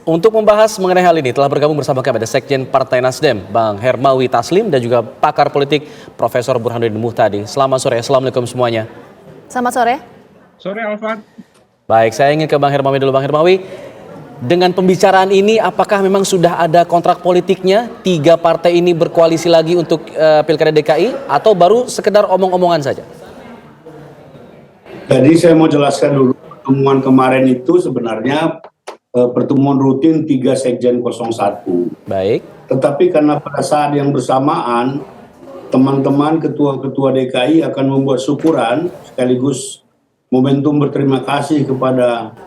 Untuk membahas mengenai hal ini telah bergabung bersama kami ada Sekjen Partai Nasdem, Bang Hermawi Taslim, dan juga pakar politik Profesor Burhanuddin Muhtadi. Selamat sore, Assalamualaikum semuanya. Selamat sore. Sore Alfat. Baik, saya ingin ke Bang Hermawi dulu. Bang Hermawi, dengan pembicaraan ini apakah memang sudah ada kontrak politiknya? 3 partai ini berkoalisi lagi untuk Pilkada DKI atau baru sekedar omong-omongan saja? Jadi saya mau jelaskan dulu, pertemuan kemarin itu sebenarnya pertemuan rutin 3 Sekjen 01. Baik. Tetapi karena pada saat yang bersamaan teman-teman ketua-ketua DKI akan membuat syukuran sekaligus momentum berterima kasih kepada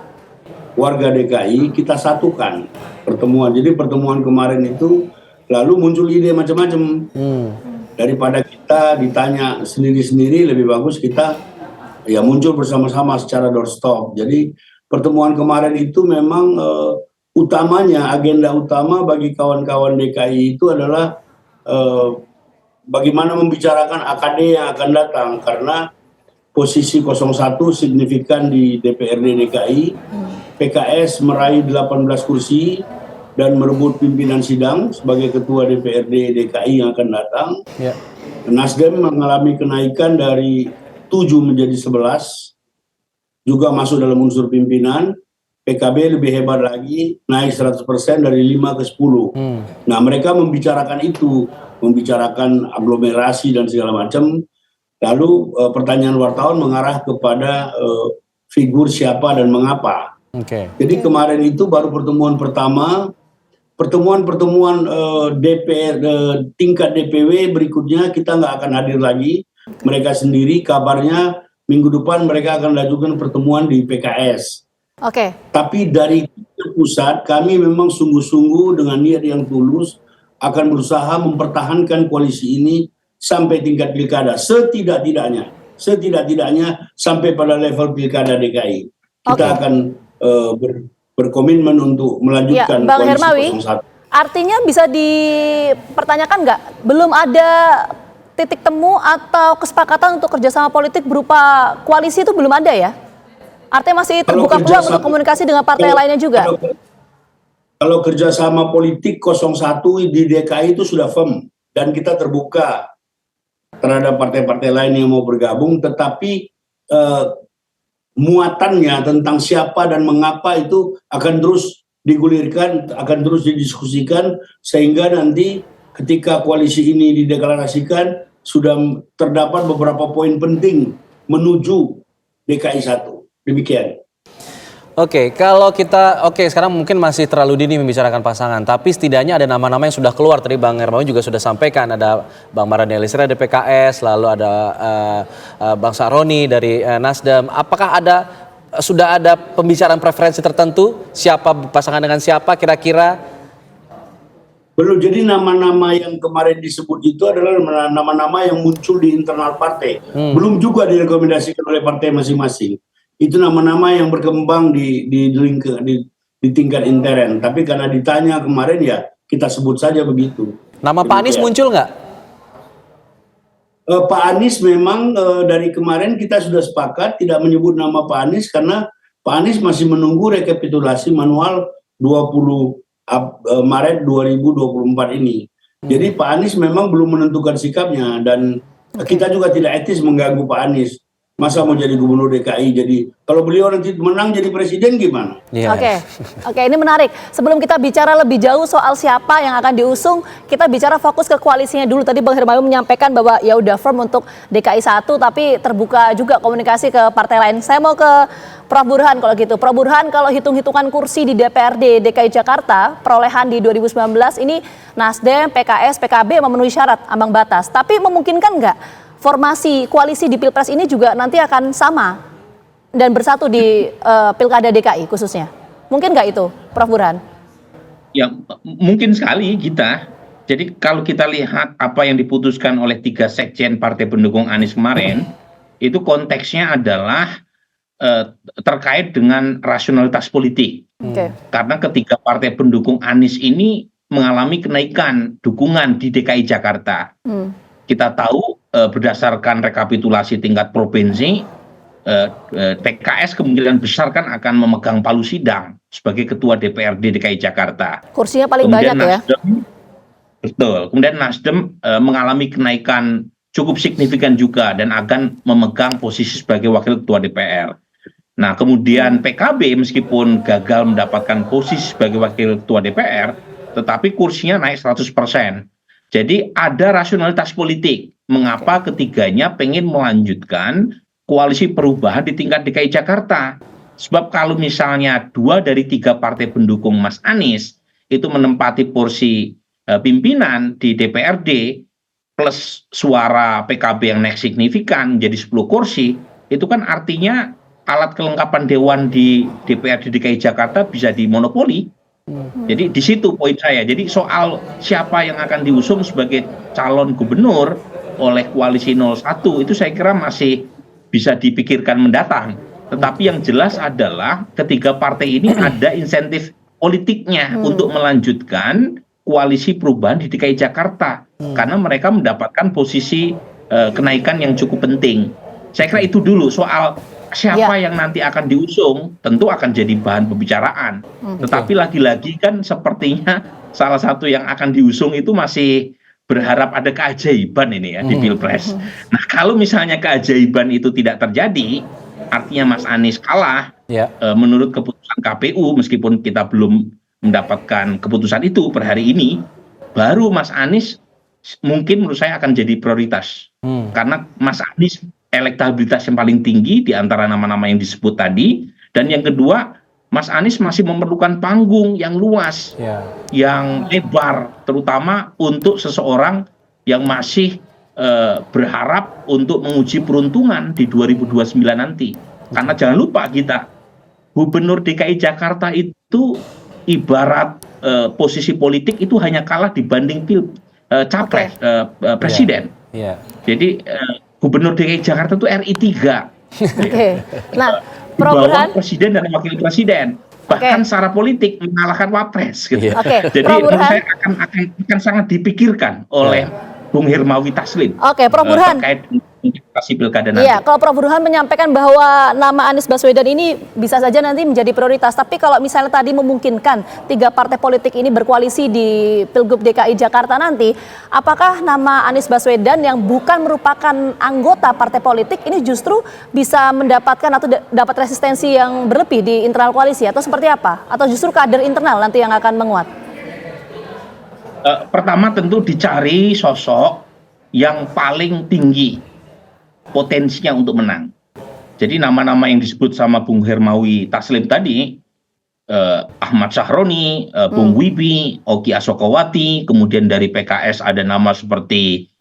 warga DKI, kita satukan pertemuan. Jadi pertemuan kemarin itu lalu muncul ide macam-macam. Daripada kita ditanya sendiri-sendiri, lebih bagus kita ya muncul bersama-sama secara doorstop. Jadi pertemuan kemarin itu memang utamanya, agenda utama bagi kawan-kawan DKI itu adalah bagaimana membicarakan AKD yang akan datang, karena posisi 01 signifikan di DPRD DKI, PKS meraih 18 kursi dan merebut pimpinan sidang sebagai ketua DPRD DKI yang akan datang. Ya. Nasdem mengalami kenaikan dari 7 menjadi 11, juga masuk dalam unsur pimpinan. PKB lebih hebat lagi, naik 100% dari 5 ke 10. Nah, mereka membicarakan itu, membicarakan aglomerasi dan segala macam. Lalu pertanyaan wartawan mengarah kepada figur siapa dan mengapa. Jadi kemarin itu baru pertemuan pertama. Pertemuan-pertemuan DPR tingkat DPW berikutnya kita nggak akan hadir lagi. Mereka sendiri kabarnya minggu depan mereka akan lakukan pertemuan di PKS. Tapi dari pusat kami memang sungguh-sungguh dengan niat yang tulus akan berusaha mempertahankan koalisi ini sampai tingkat pilkada, setidak-tidaknya sampai pada level pilkada DKI. Kita akan berkomitmen untuk melanjutkan Bang koalisi Hermawi, 01. Artinya bisa dipertanyakan nggak? Belum ada titik temu atau kesepakatan untuk kerjasama politik berupa koalisi itu belum ada ya? Artinya masih terbuka peluang untuk komunikasi dengan partai lainnya juga? Kalau kerjasama politik 01 di DKI itu sudah firm dan kita terbuka terhadap partai-partai lain yang mau bergabung, tetapi muatannya tentang siapa dan mengapa itu akan terus digulirkan, akan terus didiskusikan, sehingga nanti ketika koalisi ini dideklarasikan sudah terdapat beberapa poin penting menuju DKI 1. Demikian. Kalau kita, sekarang mungkin masih terlalu dini membicarakan pasangan, tapi setidaknya ada nama-nama yang sudah keluar. Tadi Bang Hermawi juga sudah sampaikan, ada Bang Mardhani Alisera dari PKS, lalu ada Bang Saroni dari Nasdem. Apakah sudah ada pembicaraan preferensi tertentu, siapa pasangan dengan siapa kira-kira? Belum. Jadi nama-nama yang kemarin disebut itu adalah nama-nama yang muncul di internal partai. Belum juga direkomendasikan oleh partai masing-masing. Itu nama-nama yang berkembang di tingkat intern. Tapi karena ditanya kemarin ya kita sebut saja begitu. Nama Pak Anies muncul nggak? Pak Anies memang dari kemarin kita sudah sepakat tidak menyebut nama Pak Anies karena Pak Anies masih menunggu rekapitulasi manual 20 Maret 2024 ini. Jadi Pak Anies memang belum menentukan sikapnya dan kita juga tidak etis mengganggu Pak Anies. Masa mau jadi gubernur DKI, jadi kalau beliau nanti menang jadi presiden gimana? Oke, ini menarik. Sebelum kita bicara lebih jauh soal siapa yang akan diusung, kita bicara fokus ke koalisinya dulu. Tadi Bang Hermawi menyampaikan bahwa ya udah firm untuk DKI 1, tapi terbuka juga komunikasi ke partai lain. Saya mau ke Prof. Burhan kalau gitu. Prof. Burhan, kalau hitung-hitungan kursi di DPRD DKI Jakarta, perolehan di 2019 ini Nasdem, PKS, PKB memenuhi syarat ambang batas. Tapi memungkinkan nggak formasi koalisi di Pilpres ini juga nanti akan sama dan bersatu di Pilkada DKI khususnya? Mungkin nggak itu, Prof. Burhan? Ya, mungkin sekali kita. Jadi kalau kita lihat apa yang diputuskan oleh 3 sekjen partai pendukung Anies kemarin, itu konteksnya adalah terkait dengan rasionalitas politik. Karena ketiga partai pendukung Anies ini mengalami kenaikan dukungan di DKI Jakarta. Kita tahu berdasarkan rekapitulasi tingkat provinsi, PKS kemungkinan besar kan akan memegang palu sidang sebagai Ketua DPRD DKI Jakarta. Kursinya paling Kemudian banyak ya. Betul. Kemudian Nasdem mengalami kenaikan cukup signifikan juga dan akan memegang posisi sebagai Wakil Ketua DPR. Nah, kemudian PKB meskipun gagal mendapatkan posisi sebagai Wakil Ketua DPR, tetapi kursinya naik 100%. Jadi ada rasionalitas politik mengapa ketiganya pengen melanjutkan koalisi perubahan di tingkat DKI Jakarta. Sebab kalau misalnya 2 dari 3 partai pendukung Mas Anies itu menempati porsi pimpinan di DPRD plus suara PKB yang naik signifikan menjadi 10 kursi, itu kan artinya alat kelengkapan dewan di DPRD DKI Jakarta bisa dimonopoli. Jadi di situ poin saya. Jadi soal siapa yang akan diusung sebagai calon gubernur oleh koalisi 01 itu saya kira masih bisa dipikirkan mendatang. Tetapi yang jelas adalah ketiga partai ini ada insentif politiknya untuk melanjutkan koalisi perubahan di DKI Jakarta karena mereka mendapatkan posisi kenaikan yang cukup penting. Saya kira itu dulu soal siapa yang nanti akan diusung tentu akan jadi bahan pembicaraan. Tetapi lagi-lagi kan sepertinya salah satu yang akan diusung itu masih berharap ada keajaiban ini ya di Pilpres. Nah, kalau misalnya keajaiban itu tidak terjadi, artinya Mas Anies kalah menurut keputusan KPU, meskipun kita belum mendapatkan keputusan itu per hari ini, baru Mas Anies mungkin menurut saya akan jadi prioritas. Karena Mas Anies elektabilitas yang paling tinggi di antara nama-nama yang disebut tadi, dan yang kedua Mas Anies masih memerlukan panggung yang luas, yang lebar, terutama untuk seseorang yang masih berharap untuk menguji peruntungan di 2029 nanti. Karena jangan lupa kita, Gubernur DKI Jakarta itu ibarat posisi politik itu hanya kalah dibanding capres presiden. Jadi Gubernur DKI Jakarta itu RI 3. Nah, di bawah presiden dan wakil presiden. Bahkan secara politik mengalahkan wapres gitu. Jadi menurut saya akan sangat dipikirkan oleh Bung Hermawi Taslim. Prof Burhan. Terkait kontestasi pilkada nanti. Iya, kalau Prof Burhan menyampaikan bahwa nama Anies Baswedan ini bisa saja nanti menjadi prioritas. Tapi kalau misalnya tadi memungkinkan 3 partai politik ini berkoalisi di Pilgub DKI Jakarta nanti, apakah nama Anies Baswedan yang bukan merupakan anggota partai politik ini justru bisa mendapatkan atau dapat resistensi yang berlebih di internal koalisi atau seperti apa? Atau justru kader internal nanti yang akan menguat? Pertama tentu dicari sosok yang paling tinggi potensinya untuk menang. Jadi nama-nama yang disebut sama Bung Hermawi Taslim tadi, Ahmad Sahroni, Bung Wibi, Oki Asokowati, kemudian dari PKS ada nama seperti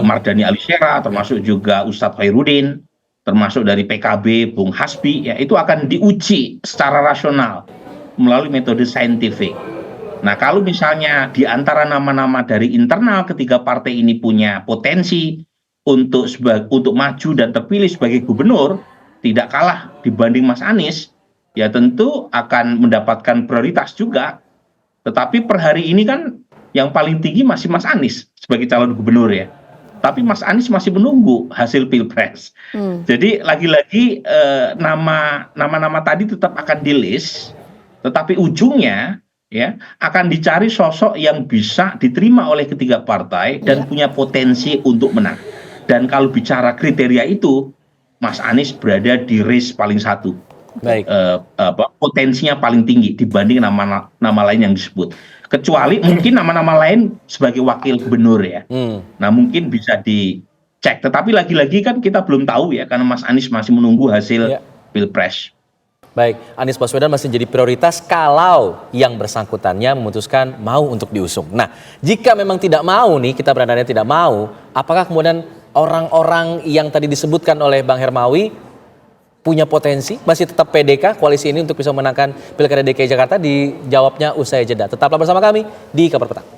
Mardhani Alisera, termasuk juga Ustadz Khairuddin, termasuk dari PKB Bung Hasbi, ya itu akan diuji secara rasional melalui metode saintifik. Nah, kalau misalnya di antara nama-nama dari internal ketiga partai ini punya potensi untuk maju dan terpilih sebagai gubernur, tidak kalah dibanding Mas Anies, ya tentu akan mendapatkan prioritas juga. Tetapi per hari ini kan yang paling tinggi masih Mas Anies sebagai calon gubernur ya. Tapi Mas Anies masih menunggu hasil Pilpres. Jadi lagi-lagi nama-nama tadi tetap akan di-list, tetapi ujungnya ya akan dicari sosok yang bisa diterima oleh ketiga partai dan punya potensi untuk menang. Dan kalau bicara kriteria itu, Mas Anies berada di race paling satu. Baik. Potensinya paling tinggi dibanding nama lain yang disebut. Kecuali mungkin nama-nama lain sebagai wakil gubernur ya. Nah mungkin bisa dicek. Tetapi lagi-lagi kan kita belum tahu ya, karena Mas Anies masih menunggu hasil Pilpres. Baik, Anies Baswedan masih jadi prioritas kalau yang bersangkutannya memutuskan mau untuk diusung. Nah, jika memang tidak mau nih, kita berandanya tidak mau, apakah kemudian orang-orang yang tadi disebutkan oleh Bang Hermawi punya potensi, masih tetap PDK koalisi ini untuk bisa memenangkan Pilkada DKI Jakarta? Dijawabnya usai jeda. Tetaplah bersama kami di Kabar Petang.